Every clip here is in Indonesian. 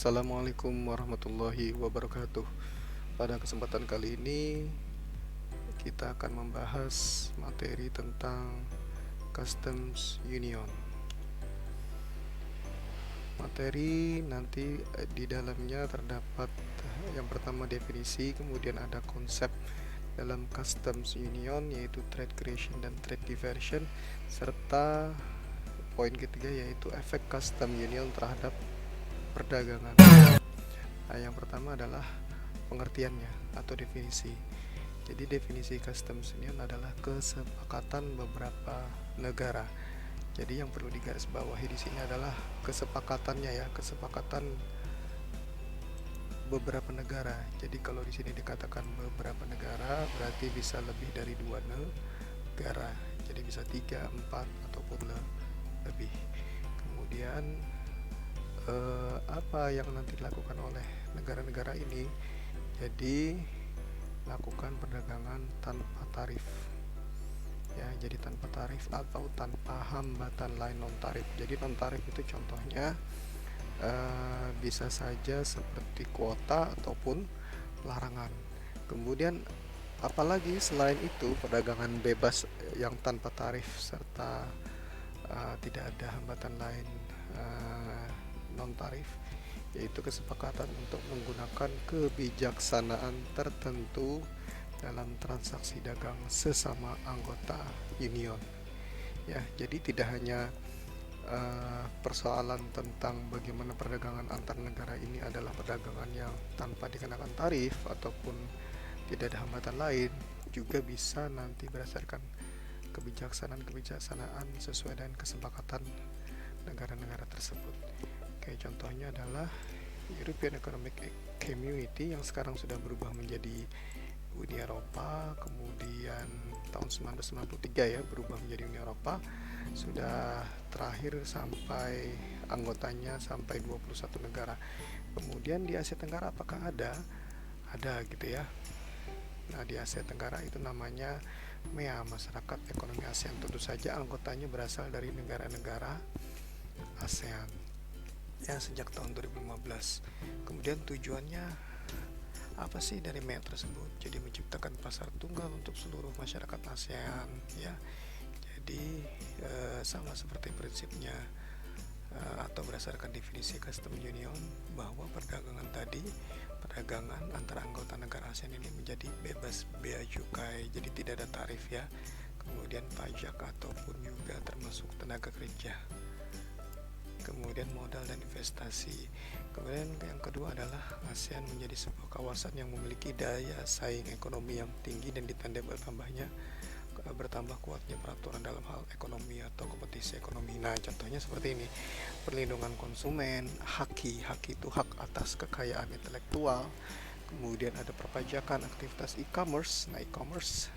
Assalamualaikum warahmatullahi wabarakatuh. Pada kesempatan kali ini kita akan membahas materi tentang Customs Union. Materi nanti di dalamnya terdapat yang pertama definisi, kemudian ada konsep dalam Customs Union yaitu trade creation dan trade diversion, serta poin ketiga yaitu efek Custom Union terhadap perdagangan. Nah, yang pertama adalah pengertiannya atau definisi. Jadi definisi Customs Union adalah kesepakatan beberapa negara. Jadi yang perlu digarisbawahi di sini adalah kesepakatannya ya, kesepakatan beberapa negara. Jadi kalau di sini dikatakan beberapa negara, berarti bisa lebih dari 2 negara. Jadi bisa 3, 4 ataupun lebih. Kemudian apa yang nanti dilakukan oleh negara-negara ini? Jadi lakukan perdagangan tanpa tarif ya, jadi tanpa tarif atau tanpa hambatan lain non tarif. Jadi non tarif itu contohnya bisa saja seperti kuota ataupun larangan. Kemudian apalagi selain itu perdagangan bebas yang tanpa tarif serta tidak ada hambatan lain non tarif, yaitu kesepakatan untuk menggunakan kebijaksanaan tertentu dalam transaksi dagang sesama anggota union ya. Jadi tidak hanya persoalan tentang bagaimana perdagangan antar negara ini adalah perdagangan yang tanpa dikenakan tarif ataupun tidak ada hambatan lain, juga bisa nanti berdasarkan kebijaksanaan sesuai dengan kesepakatan negara-negara tersebut. Kayak contohnya adalah European Economic Community yang sekarang sudah berubah menjadi Uni Eropa, kemudian tahun 1993 ya berubah menjadi Uni Eropa, sudah terakhir sampai anggotanya sampai 21 negara. Kemudian di Asia Tenggara apakah ada? Ada gitu ya. Nah, di Asia Tenggara itu namanya MEA, Masyarakat Ekonomi ASEAN. Tentu saja anggotanya berasal dari negara-negara ASEAN ya sejak tahun 2015. Kemudian tujuannya apa sih dari MEA tersebut? Jadi menciptakan pasar tunggal untuk seluruh masyarakat ASEAN ya. Jadi sama seperti prinsipnya atau berdasarkan definisi Custom Union, bahwa perdagangan antara anggota negara ASEAN ini menjadi bebas bea cukai, jadi tidak ada tarif ya. Kemudian pajak ataupun juga termasuk tenaga kerja. Kemudian modal dan investasi. Kemudian yang kedua adalah ASEAN menjadi sebuah kawasan yang memiliki daya saing ekonomi yang tinggi dan ditandai bertambah kuatnya peraturan dalam hal ekonomi atau kompetisi ekonomi. Nah, contohnya seperti ini: perlindungan konsumen, haki itu hak atas kekayaan intelektual. Kemudian ada perpajakan aktivitas e-commerce. Nah, e-commerce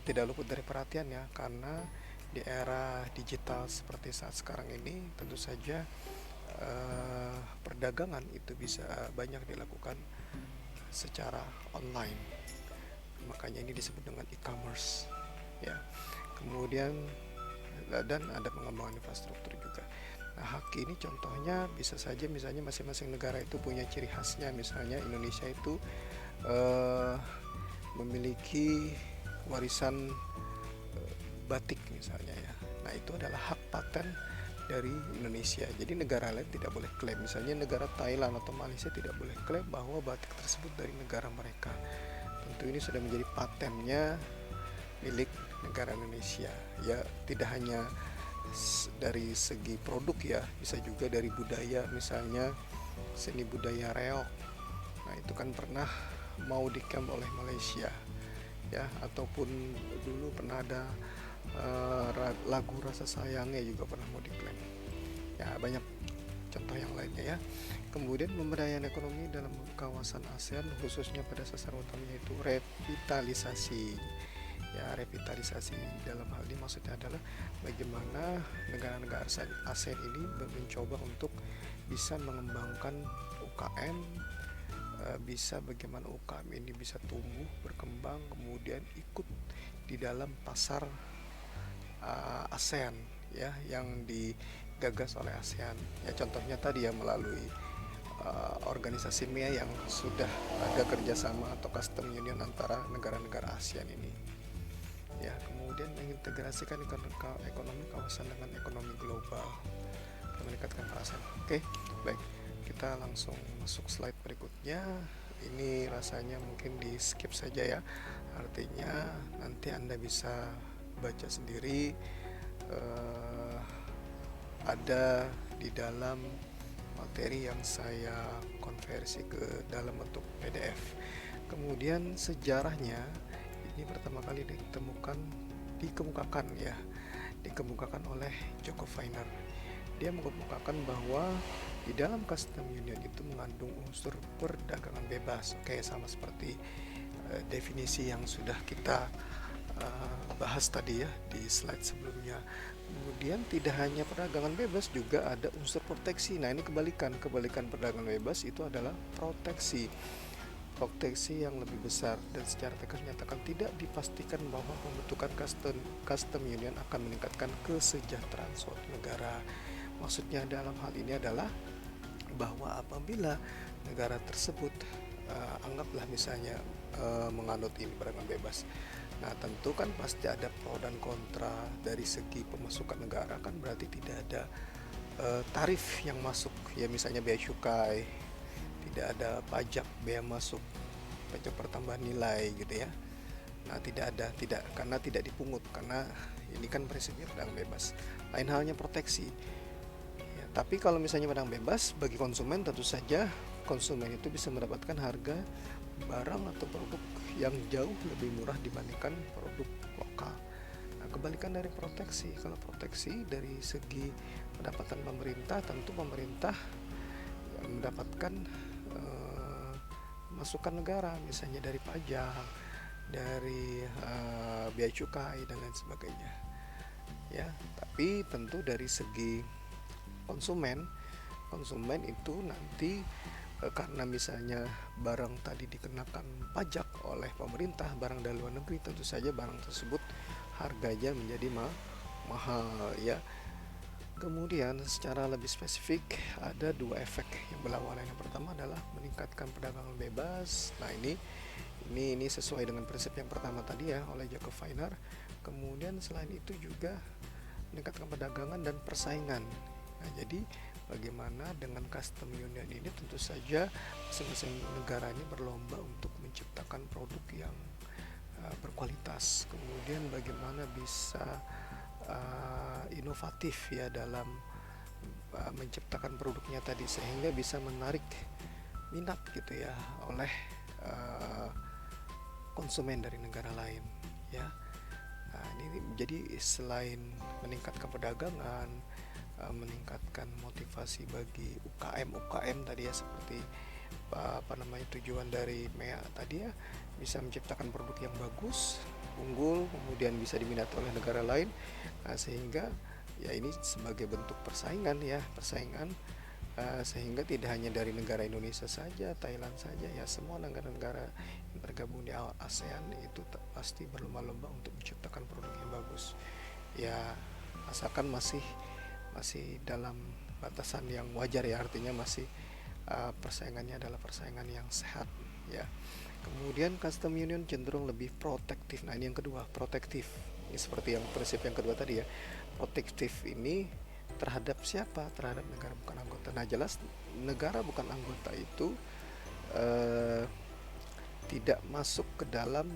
tidak luput dari perhatian ya, karena di era digital seperti saat sekarang ini tentu saja perdagangan itu bisa banyak dilakukan secara online, makanya ini disebut dengan e-commerce ya. Kemudian dan ada pengembangan infrastruktur juga. Nah, hak ini contohnya bisa saja misalnya masing-masing negara itu punya ciri khasnya. Misalnya Indonesia itu memiliki warisan batik misalnya ya. Nah, itu adalah hak paten dari Indonesia. Jadi negara lain tidak boleh klaim. Misalnya negara Thailand atau Malaysia tidak boleh klaim bahwa batik tersebut dari negara mereka. Tentu ini sudah menjadi patennya milik negara Indonesia. Ya, tidak hanya dari segi produk ya, bisa juga dari budaya, misalnya seni budaya reok. Nah, itu kan pernah mau diklaim oleh Malaysia ya, ataupun dulu pernah ada lagu Rasa Sayangnya juga pernah mau diklaim ya. Banyak contoh yang lainnya ya. Kemudian pemberdayaan ekonomi dalam kawasan ASEAN, khususnya pada sasaran utamanya itu revitalisasi ya. Revitalisasi dalam hal ini maksudnya adalah bagaimana negara-negara ASEAN ini mencoba untuk bisa mengembangkan UKM, bisa bagaimana UKM ini bisa tumbuh berkembang, kemudian ikut di dalam pasar ASEAN ya, yang digagas oleh ASEAN ya. Contohnya tadi ya, melalui organisasi MEA yang sudah ada kerjasama atau custom union antara negara-negara ASEAN ini. Ya, kemudian mengintegrasikan ekonomi kawasan dengan ekonomi global, meningkatkan perasaan. Oke, baik, kita langsung masuk slide berikutnya. Ini rasanya mungkin di skip saja ya, artinya nanti Anda bisa baca sendiri, ada di dalam materi yang saya konversi ke dalam bentuk PDF. Kemudian sejarahnya ini pertama kali dikemukakan oleh Joko Feiner. Dia mengemukakan bahwa di dalam custom union itu mengandung unsur perdagangan bebas. Oke, sama seperti definisi yang sudah kita bahas tadi ya di slide sebelumnya. Kemudian tidak hanya perdagangan bebas, juga ada unsur proteksi. Nah, ini kebalikan perdagangan bebas itu adalah proteksi yang lebih besar, dan secara tegas menyatakan tidak dipastikan bahwa pembentukan custom union akan meningkatkan kesejahteraan suatu negara. Maksudnya dalam hal ini adalah bahwa apabila negara tersebut anggaplah misalnya menganut ini perdagangan bebas, nah tentu kan pasti ada pro dan kontra. Dari segi pemasukan negara kan berarti tidak ada tarif yang masuk ya, misalnya bea cukai, tidak ada pajak bea masuk, pajak pertambahan nilai gitu ya. Nah, karena tidak dipungut, karena ini kan prinsipnya perdagangan bebas. Lain halnya proteksi. Ya, tapi kalau misalnya perdagangan bebas bagi konsumen, tentu saja konsumen itu bisa mendapatkan harga barang atau produk yang jauh lebih murah dibandingkan produk lokal. Nah, kebalikan dari proteksi. Kalau proteksi dari segi pendapatan pemerintah, tentu pemerintah mendapatkan masukan negara, misalnya dari pajak, dari bea cukai dan lain sebagainya. Ya, tapi tentu dari segi konsumen itu nanti karena misalnya barang tadi dikenakan pajak oleh pemerintah, barang dari luar negeri, tentu saja barang tersebut harganya menjadi mahal ya. Kemudian secara lebih spesifik ada dua efek yang berlawanan. Yang pertama adalah meningkatkan perdagangan bebas. Nah, ini sesuai dengan prinsip yang pertama tadi ya oleh Joko Feiner. Kemudian selain itu juga meningkatkan perdagangan dan persaingan. Nah, jadi bagaimana dengan custom union ini, tentu saja masing-masing negara ini berlomba untuk menciptakan produk yang berkualitas. Kemudian bagaimana bisa inovatif ya dalam menciptakan produknya tadi, sehingga bisa menarik minat gitu ya oleh konsumen dari negara lain ya. Nah, ini jadi selain meningkatkan perdagangan, meningkatkan motivasi bagi UKM tadi ya, seperti tujuan dari MEA tadi ya, bisa menciptakan produk yang bagus, unggul, kemudian bisa diminati oleh negara lain. Nah, sehingga ya ini sebagai bentuk persaingan, sehingga tidak hanya dari negara Indonesia saja, Thailand saja ya, semua negara-negara yang tergabung di ASEAN itu pasti berlomba-lomba untuk menciptakan produk yang bagus ya, asalkan masih dalam batasan yang wajar ya, artinya masih persaingannya adalah persaingan yang sehat ya. Kemudian custom union cenderung lebih protektif. Nah, ini yang kedua, protektif. Ini seperti yang prinsip yang kedua tadi ya. Protektif ini terhadap siapa? Terhadap negara bukan anggota. Nah, jelas negara bukan anggota itu tidak masuk ke dalam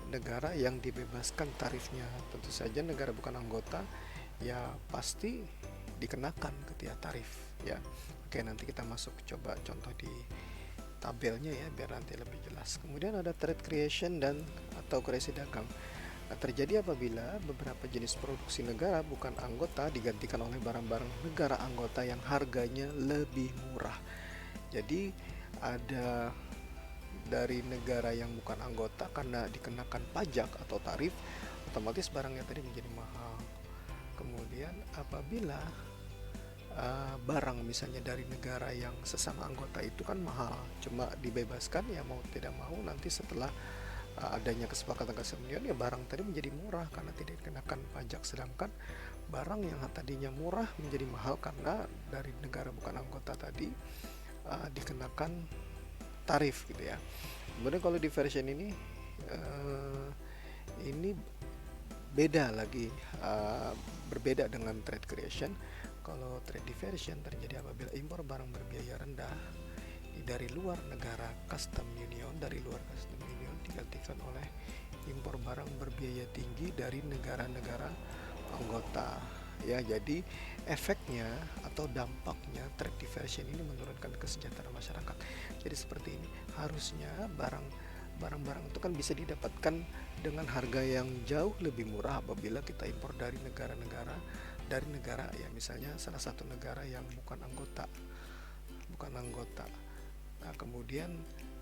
negara yang dibebaskan tarifnya. Tentu saja negara bukan anggota ya pasti dikenakan ketika tarif ya. Oke, nanti kita masuk coba contoh di tabelnya ya biar nanti lebih jelas. Kemudian ada trade creation dan atau kreasi dagang. Nah, terjadi apabila beberapa jenis produksi negara bukan anggota digantikan oleh barang-barang negara anggota yang harganya lebih murah. Jadi ada dari negara yang bukan anggota, karena dikenakan pajak atau tarif, otomatis barangnya tadi menjadi mahal. Kemudian apabila barang misalnya dari negara yang sesama anggota itu kan mahal, cuma dibebaskan ya mau tidak mau nanti setelah adanya kesepakatan custom union ya barang tadi menjadi murah karena tidak dikenakan pajak, sedangkan barang yang tadinya murah menjadi mahal karena dari negara bukan anggota tadi dikenakan tarif gitu ya. Kemudian kalau di version ini beda lagi, berbeda dengan trade creation. Kalau trade diversion terjadi apabila impor barang berbiaya rendah dari luar negara custom union, digantikan oleh impor barang berbiaya tinggi dari negara-negara anggota ya. Jadi efeknya atau dampaknya trade diversion ini menurunkan kesejahteraan masyarakat. Jadi seperti ini, harusnya barang-barang itu kan bisa didapatkan dengan harga yang jauh lebih murah apabila kita impor dari negara ya, misalnya salah satu negara yang bukan anggota. Nah, kemudian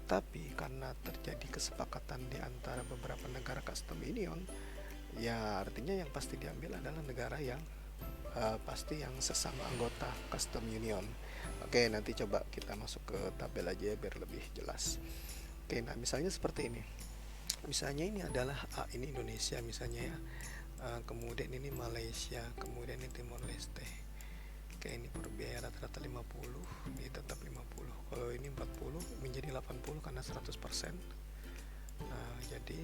tapi karena terjadi kesepakatan di antara beberapa negara custom union, ya artinya yang pasti diambil adalah negara yang pasti yang sesama anggota custom union. Oke, nanti coba kita masuk ke tabel aja ya biar lebih jelas. Oke, nah misalnya seperti ini. Misalnya ini adalah ini Indonesia misalnya ya. Kemudian ini Malaysia, kemudian ini Timor Leste. Oke, ini per biaya rata-rata 50, ini tetap 50. Kalau ini 40 menjadi 80 karena 100%. Nah, jadi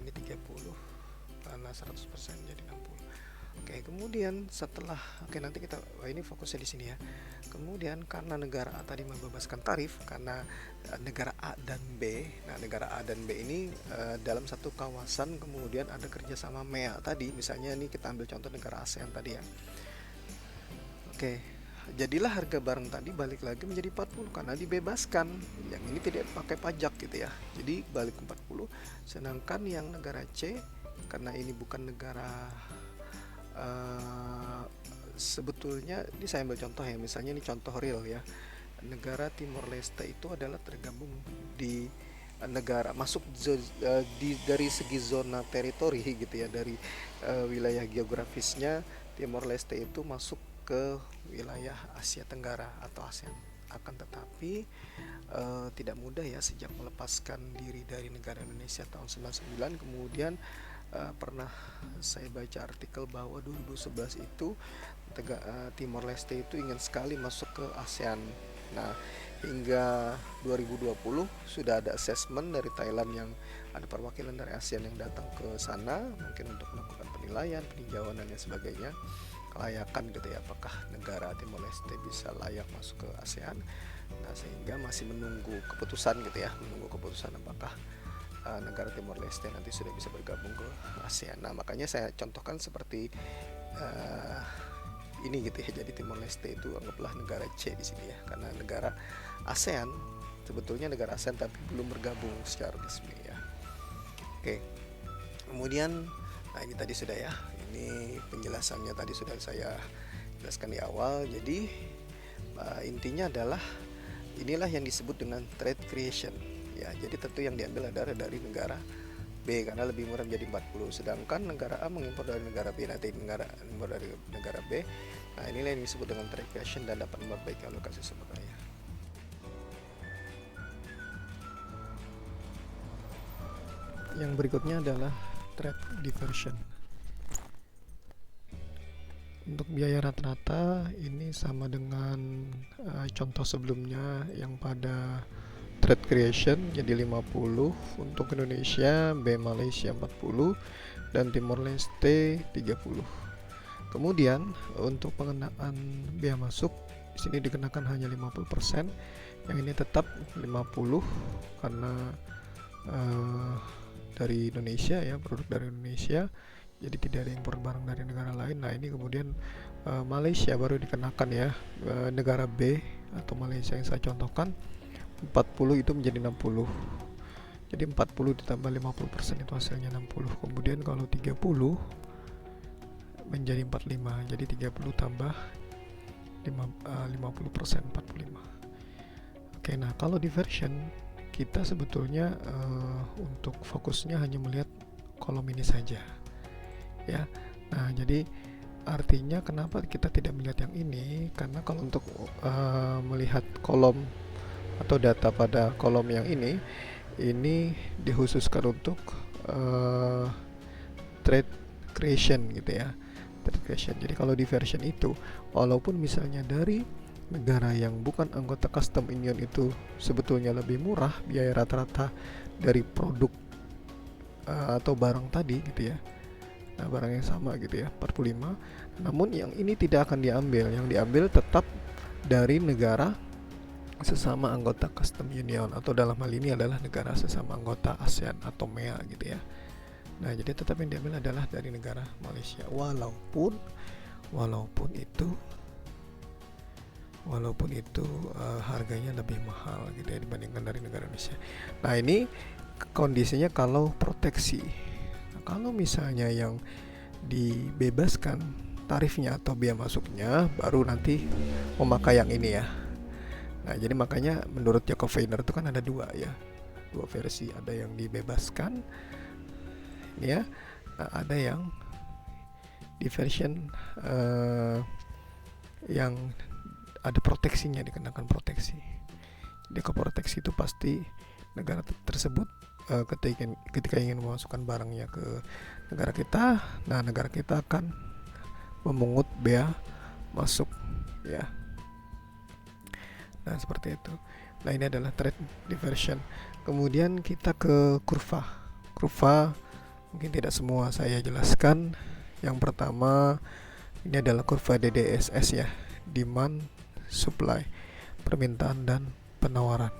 ini 30 karena 100% jadi 60. Oke, kemudian setelah nanti kita ini fokusnya di sini ya. Kemudian karena negara A tadi membebaskan tarif karena negara A dan B. Nah, negara A dan B ini dalam satu kawasan kemudian ada kerjasama MEA tadi. Misalnya ini kita ambil contoh negara ASEAN tadi ya. Oke, jadilah harga barang tadi balik lagi menjadi 40 karena dibebaskan. Yang ini tidak pakai pajak gitu ya. Jadi balik 40. Sedangkan yang negara C karena ini bukan negara sebetulnya ini saya ambil contoh ya, misalnya ini contoh real ya, negara Timor Leste itu adalah tergabung di negara masuk dari segi zona teritori gitu ya, dari wilayah geografisnya Timor Leste itu masuk ke wilayah Asia Tenggara atau ASEAN. Akan tetapi tidak mudah ya, sejak melepaskan diri dari negara Indonesia tahun 99 kemudian pernah saya baca artikel bahwa 2011 itu Timor Leste itu ingin sekali masuk ke ASEAN. Nah, hingga 2020 sudah ada assessment dari Thailand yang ada perwakilan dari ASEAN yang datang ke sana mungkin untuk melakukan penilaian, peninjauan dan lain sebagainya, kelayakan gitu ya, apakah negara Timor Leste bisa layak masuk ke ASEAN. Nah, sehingga masih menunggu keputusan gitu ya, apakah negara Timor Leste nanti sudah bisa bergabung ke ASEAN. Nah, makanya saya contohkan seperti ini gitu ya. Jadi Timor Leste itu anggaplah negara C di sini ya, karena negara ASEAN, sebetulnya negara ASEAN tapi belum bergabung secara resmi ya. Oke. Kemudian ini tadi sudah ya. Ini penjelasannya tadi sudah saya jelaskan di awal. Jadi intinya adalah inilah yang disebut dengan trade creation. Ya, jadi tentu yang diambil adalah dari negara B karena lebih murah menjadi 40, sedangkan negara A mengimpor dari negara B, nanti impor dari negara B. Nah, inilah yang disebut dengan trade creation dan dapat memperbaiki alokasi sumber daya. Yang berikutnya adalah trade diversion. Untuk biaya rata-rata ini sama dengan contoh sebelumnya yang pada trade creation, jadi 50 untuk Indonesia, B Malaysia 40 dan Timor Leste 30. Kemudian untuk pengenaan biaya masuk di sini dikenakan hanya 50%. Yang ini tetap 50 karena dari Indonesia ya, produk dari Indonesia. Jadi tidak ada impor barang dari negara lain. Nah, ini kemudian Malaysia baru dikenakan ya, negara B atau Malaysia yang saya contohkan 40 itu menjadi 60. Jadi 40 ditambah 50% itu hasilnya 60. Kemudian kalau 30 menjadi 45. Jadi 30 tambah 50% 45. Oke, nah kalau diversion kita sebetulnya untuk fokusnya hanya melihat kolom ini saja. Ya. Nah, jadi artinya kenapa kita tidak melihat yang ini? Karena kalau untuk melihat kolom atau data pada kolom yang ini dikhususkan untuk trade creation gitu ya, trade creation. Jadi kalau diversion itu walaupun misalnya dari negara yang bukan anggota custom union itu sebetulnya lebih murah biaya rata-rata dari produk atau barang tadi gitu ya. Nah, barang yang sama gitu ya, 45. Namun yang ini tidak akan diambil. Yang diambil tetap dari negara sesama anggota custom union, atau dalam hal ini adalah negara sesama anggota ASEAN atau MEA gitu ya. Nah, jadi tetap yang diambil adalah dari negara Malaysia, walaupun itu harganya lebih mahal gitu ya dibandingkan dari negara Indonesia. Nah, ini kondisinya kalau proteksi. Nah, kalau misalnya yang dibebaskan tarifnya atau biaya masuknya, baru nanti memakai yang ini ya. Nah, jadi makanya menurut Jacob Feiner itu kan ada dua versi. Ada yang dibebaskan ini ya, ada yang di version yang ada proteksinya, dikenakan proteksi. Jadi ke proteksi itu pasti negara tersebut ketika ingin memasukkan barangnya ke negara kita, nah negara kita akan memungut bea masuk ya. Nah, seperti itu. Nah, ini adalah trade diversion. Kemudian kita ke kurva mungkin tidak semua saya jelaskan. Yang pertama ini adalah kurva DDSS ya, demand supply, permintaan dan penawaran.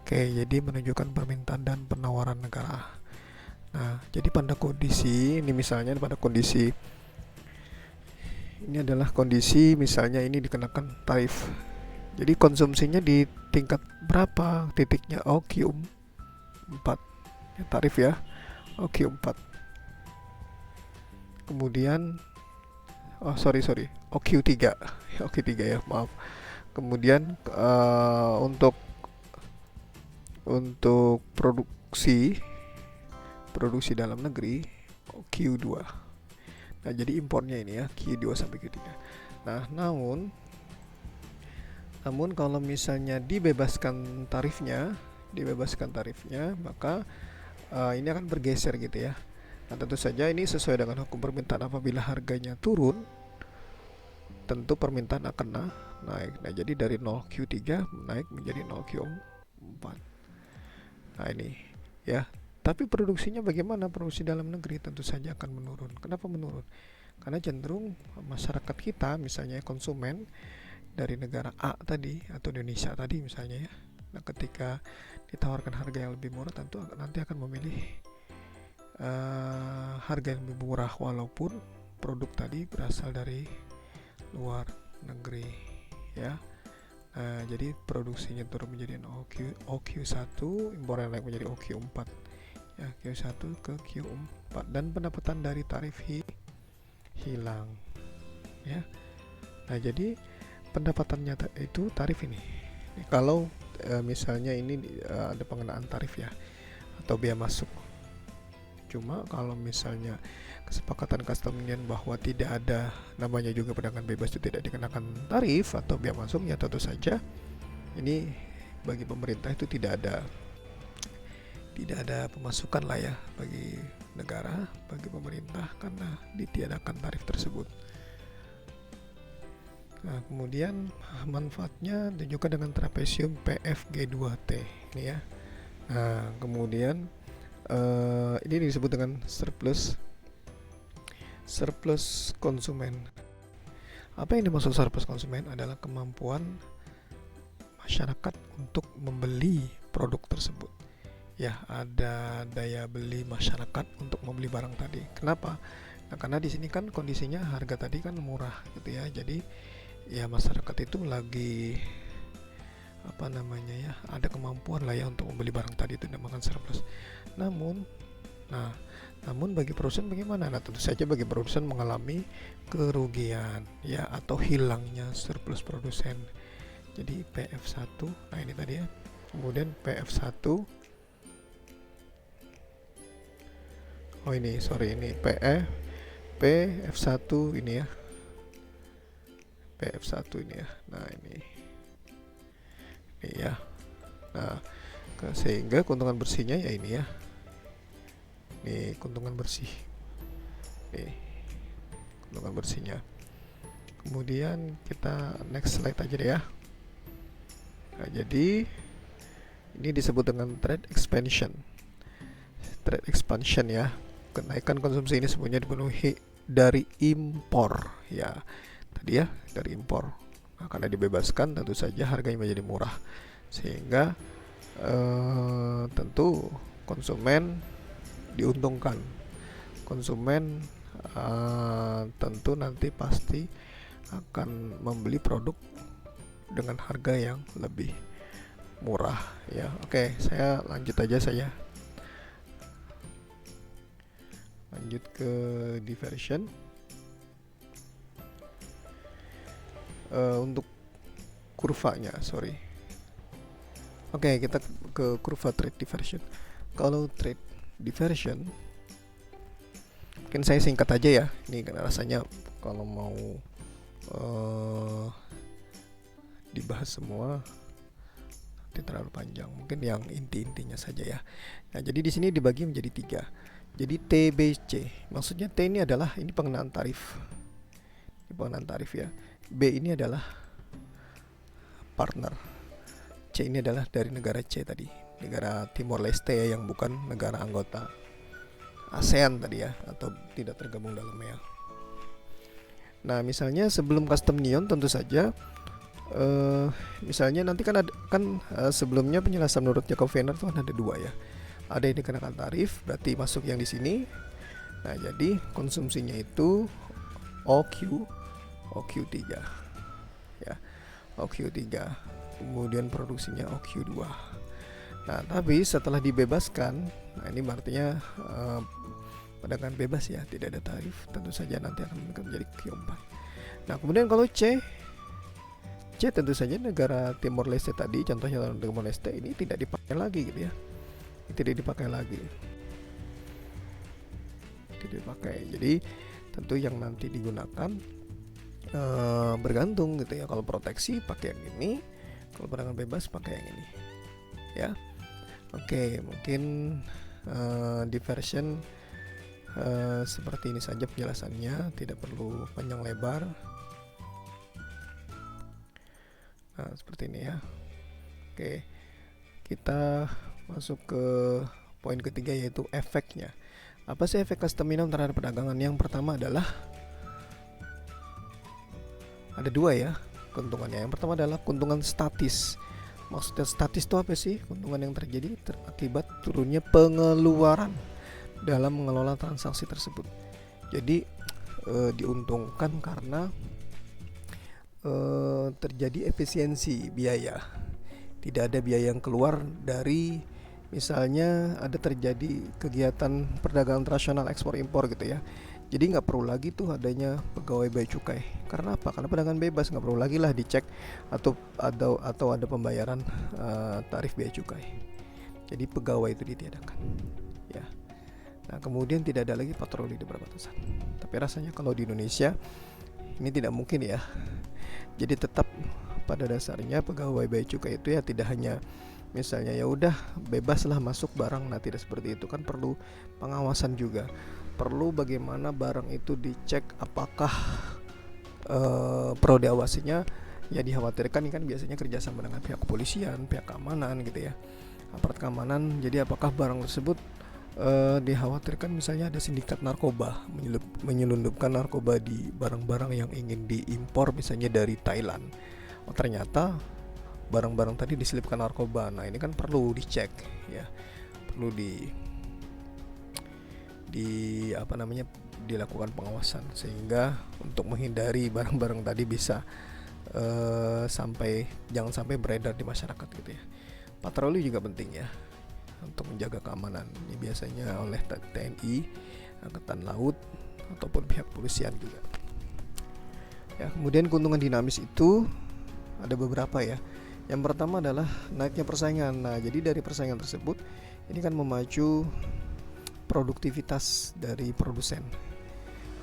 Oke, jadi menunjukkan permintaan dan penawaran negara. Nah, jadi pada kondisi ini, misalnya pada kondisi ini adalah kondisi misalnya ini dikenakan tarif. Jadi konsumsinya di tingkat berapa titiknya? OQ4 ya, tarif ya, OQ4. Kemudian OQ3 OQ3 ya, maaf. Kemudian untuk produksi dalam negeri Q2. Nah, jadi impornya ini ya Q2 sampai Q3. Nah, namun kalau misalnya dibebaskan tarifnya, maka ini akan bergeser gitu ya. Nah, tentu saja ini sesuai dengan hukum permintaan. Apabila harganya turun, tentu permintaan akan naik. Nah, jadi dari 0Q3 naik menjadi 0Q4. Nah, ini ya. Tapi produksinya bagaimana? Produksi dalam negeri tentu saja akan menurun. Kenapa menurun? Karena cenderung masyarakat kita, misalnya konsumen dari negara A tadi atau Indonesia tadi misalnya ya, nah ketika ditawarkan harga yang lebih murah, tentu nanti akan memilih harga yang lebih murah walaupun produk tadi berasal dari luar negeri ya. Jadi produksinya turun menjadi OQ1, impornya naik menjadi OQ4 ya, Q1 ke Q4, dan pendapatan dari tarif hilang ya. Nah, jadi pendapatannya itu tarif ini. Kalau misalnya ini ada pengenaan tarif ya atau biaya masuk. Cuma kalau misalnya kesepakatan custom union bahwa tidak ada, namanya juga perdagangan bebas, itu tidak dikenakan tarif atau biaya masuk, ya tentu saja ini bagi pemerintah itu tidak ada pemasukan lah ya bagi negara, bagi pemerintah, karena ditiadakan tarif tersebut. Nah, kemudian manfaatnya ditunjukkan dengan trapesium PFG2T ini ya. Nah, kemudian ini disebut dengan surplus konsumen. Apa yang dimaksud surplus konsumen? Adalah kemampuan masyarakat untuk membeli produk tersebut. Ya, ada daya beli masyarakat untuk membeli barang tadi. Kenapa? Nah, karena di sini kan kondisinya harga tadi kan murah gitu ya. Jadi ya masyarakat itu lagi ada kemampuan lah ya untuk membeli barang tadi, itu dinamakan surplus. Namun bagi perusahaan bagaimana? Nah, tentu saja bagi perusahaan mengalami kerugian ya, atau hilangnya surplus produsen. Jadi PF1, nah ini tadi ya. Kemudian PF1, ini PF1 ini ya. PF1 ini ya. Nah, ini ya. Nah, sehingga keuntungan bersihnya ya ini ya. Ini keuntungan bersih. Nih, keuntungan bersihnya. kemudian kita next slide aja deh ya. Nah, jadi ini disebut dengan trade expansion. Trade expansion ya. Kenaikan konsumsi ini semuanya dipenuhi dari impor ya. Tadi ya, dari impor. Nah, karena dibebaskan tentu saja harganya menjadi murah. Sehingga tentu konsumen diuntungkan. Konsumen tentu nanti pasti akan membeli produk dengan harga yang lebih murah ya. Oke, saya lanjut aja lanjut ke diversion. Untuk kurvanya, sorry. Oke, kita ke kurva trade diversion. Kalau trade diversion, mungkin saya singkat aja ya. Ini karena rasanya kalau mau dibahas semua nanti terlalu panjang. Mungkin yang inti-intinya saja ya. Nah, jadi di sini dibagi menjadi 3. Jadi TBC, maksudnya T ini adalah ini pengenaan tarif. Ini pengenaan tarif ya. B ini adalah partner. C ini adalah dari negara C tadi, negara Timor Leste ya, yang bukan negara anggota ASEAN tadi ya, atau tidak tergabung dalamnya. Nah, misalnya sebelum custom neon tentu saja misalnya nanti kan ada sebelumnya penjelasan menurut Jacob Venner itu kan ada 2 ya. Ada yang dikenakan tarif, berarti masuk yang di sini. Nah, jadi konsumsinya itu OQ3 ya, OQ3. Kemudian produksinya OQ2. Nah, tapi setelah dibebaskan, nah ini artinya perdagangan bebas ya, tidak ada tarif, tentu saja nanti akan menjadi Q4. Nah, kemudian kalau C tentu saja negara Timor Leste tadi, contohnya Timor Leste ini tidak dipakai lagi gitu ya. Tidak dipakai lagi. Tidak dipakai. Jadi tentu yang nanti digunakan bergantung gitu ya. Kalau proteksi pakai yang ini, kalau perdagangan bebas pakai yang ini. Ya. Oke, mungkin diversion seperti ini saja penjelasannya, tidak perlu panjang lebar. Nah, seperti ini ya. Oke, kita masuk ke poin ketiga, yaitu efeknya. Apa sih efek custom minimum terhadap perdagangan? Yang pertama adalah ada 2 ya keuntungannya. Yang pertama adalah keuntungan statis. Maksudnya statis itu apa sih? Keuntungan yang terjadi akibat turunnya pengeluaran dalam mengelola transaksi tersebut. Jadi diuntungkan karena terjadi efisiensi biaya. Tidak ada biaya yang keluar dari, misalnya ada terjadi kegiatan perdagangan internasional ekspor impor gitu ya. Jadi nggak perlu lagi tuh adanya pegawai bea cukai. Karena apa? Karena perdagangan bebas, nggak perlu lagi lah dicek atau ada pembayaran tarif bea cukai. Jadi pegawai itu ditiadakan. Ya. Nah, kemudian tidak ada lagi patroli di perbatasan. Tapi rasanya kalau di Indonesia ini tidak mungkin ya. Jadi tetap pada dasarnya pegawai bea cukai itu ya tidak hanya misalnya ya udah bebaslah masuk barang. Nah, tidak seperti itu, kan perlu pengawasan juga. Perlu bagaimana barang itu dicek apakah perlu diawasinya. Ya dikhawatirkan ini kan biasanya kerjasama dengan pihak kepolisian, pihak keamanan gitu ya, aparat keamanan. Jadi apakah barang tersebut dikhawatirkan misalnya ada sindikat narkoba menyelundupkan narkoba di barang-barang yang ingin diimpor misalnya dari Thailand. Oh, ternyata barang-barang tadi diselipkan narkoba. Nah, ini kan perlu dicek ya, perlu dilakukan pengawasan sehingga untuk menghindari barang-barang tadi bisa jangan sampai beredar di masyarakat gitu ya. Patroli juga penting ya untuk menjaga keamanan. Ini biasanya oleh TNI, Angkatan Laut ataupun pihak kepolisian juga. Ya, kemudian keuntungan dinamis itu ada beberapa ya. Yang pertama adalah naiknya persaingan. Nah, jadi dari persaingan tersebut ini kan memacu produktivitas dari produsen.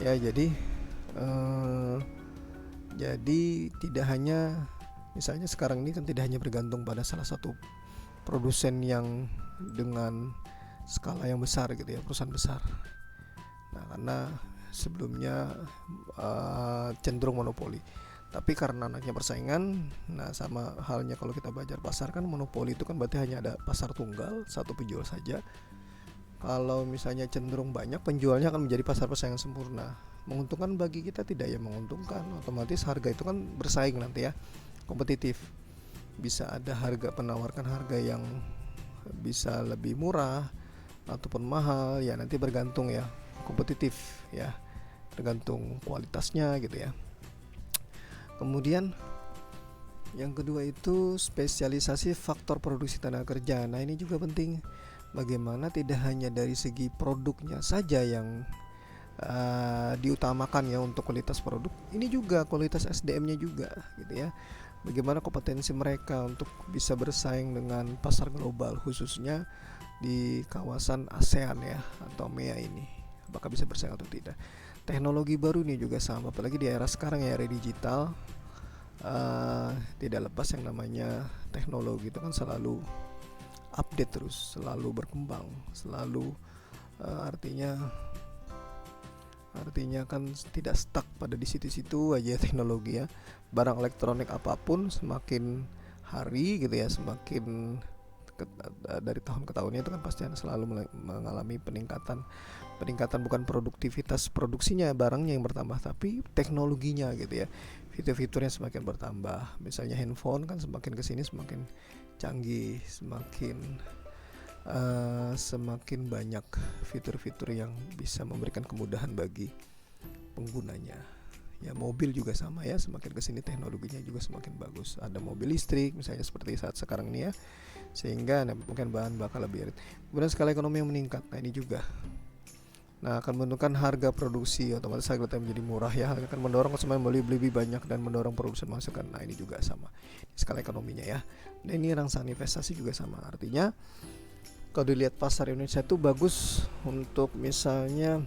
Ya, jadi tidak hanya misalnya sekarang ini kan tidak hanya bergantung pada salah satu produsen yang dengan skala yang besar gitu ya, perusahaan besar. Nah, karena sebelumnya cenderung monopoli. Tapi karena anaknya persaingan, nah sama halnya kalau kita belajar pasar kan, monopoli itu kan berarti hanya ada pasar tunggal, satu penjual saja. Kalau misalnya cenderung banyak penjualnya, akan menjadi pasar persaingan sempurna. Menguntungkan bagi kita tidak, ya menguntungkan. Otomatis harga itu kan bersaing nanti ya, kompetitif. Bisa ada harga, penawarkan harga yang bisa lebih murah ataupun mahal, ya nanti bergantung ya, kompetitif ya, tergantung kualitasnya gitu ya. Kemudian yang kedua itu spesialisasi faktor produksi tenaga kerja. Nah ini juga penting, bagaimana tidak hanya dari segi produknya saja yang diutamakan ya untuk kualitas produk, ini juga kualitas SDM-nya juga gitu ya. Bagaimana kompetensi mereka untuk bisa bersaing dengan pasar global, khususnya di kawasan ASEAN ya atau MEA ini, apakah bisa bersaing atau tidak. Teknologi baru ini juga sama, apalagi di era sekarang ya, era digital. Tidak lepas yang namanya teknologi itu kan selalu update terus, selalu berkembang, selalu artinya kan tidak stuck pada di situ-situ aja teknologi ya. Barang elektronik apapun semakin hari gitu ya, semakin dari tahun ke tahunnya itu kan pasti selalu mengalami peningkatan bukan produktivitas produksinya barangnya yang bertambah, tapi teknologinya gitu ya, fitur-fiturnya semakin bertambah. Misalnya handphone kan semakin kesini semakin canggih, semakin banyak fitur-fitur yang bisa memberikan kemudahan bagi penggunanya. Ya mobil juga sama ya, semakin kesini teknologinya juga semakin bagus. Ada mobil listrik misalnya seperti saat sekarang ini ya, sehingga mungkin bahan bakar lebih irit. Kemudian skala ekonomi yang meningkat, nah ini juga akan menentukan harga produksi, otomatis harga menjadi murah ya, akan mendorong konsumen membeli lebih banyak dan mendorong produksi menghasilkan. Nah ini juga sama skala ekonominya ya. Nah ini rangsangan investasi juga sama, artinya kalau dilihat pasar Indonesia itu bagus untuk misalnya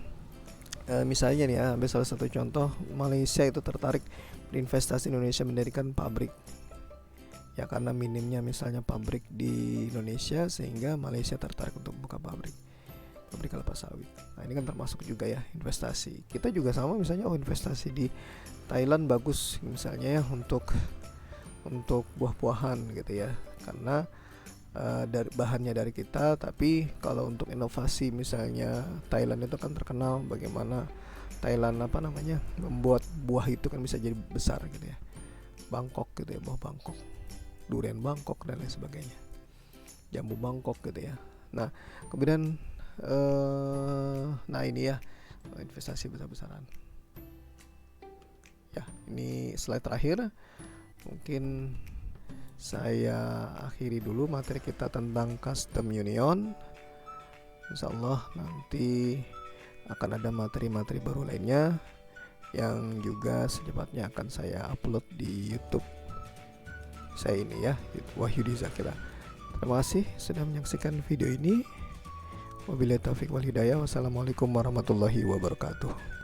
nih ya, ambil salah satu contoh, Malaysia itu tertarik berinvestasi Indonesia mendirikan pabrik ya, karena minimnya misalnya pabrik di Indonesia, sehingga Malaysia tertarik untuk buka pabrik kelapa sawit. Nah ini kan termasuk juga ya investasi. Kita juga sama misalnya, investasi di Thailand bagus misalnya ya untuk buah-buahan gitu ya, karena dari bahannya dari kita. Tapi kalau untuk inovasi misalnya, Thailand itu kan terkenal bagaimana Thailand membuat buah itu kan bisa jadi besar gitu ya. Bangkok gitu ya, buah Bangkok, durian Bangkok dan lain sebagainya, jambu Bangkok gitu ya. Nah kemudian ini ya, investasi besar-besaran ya. Ini slide terakhir, mungkin saya akhiri dulu materi kita tentang custom union. Insyaallah nanti akan ada materi-materi baru lainnya yang juga secepatnya akan saya upload di YouTube saya ini ya, Wahyudi Zakira. Terima kasih sudah menyaksikan video ini. Wabillahi taufiq wal hidayah. Wassalamualaikum warahmatullahi wabarakatuh.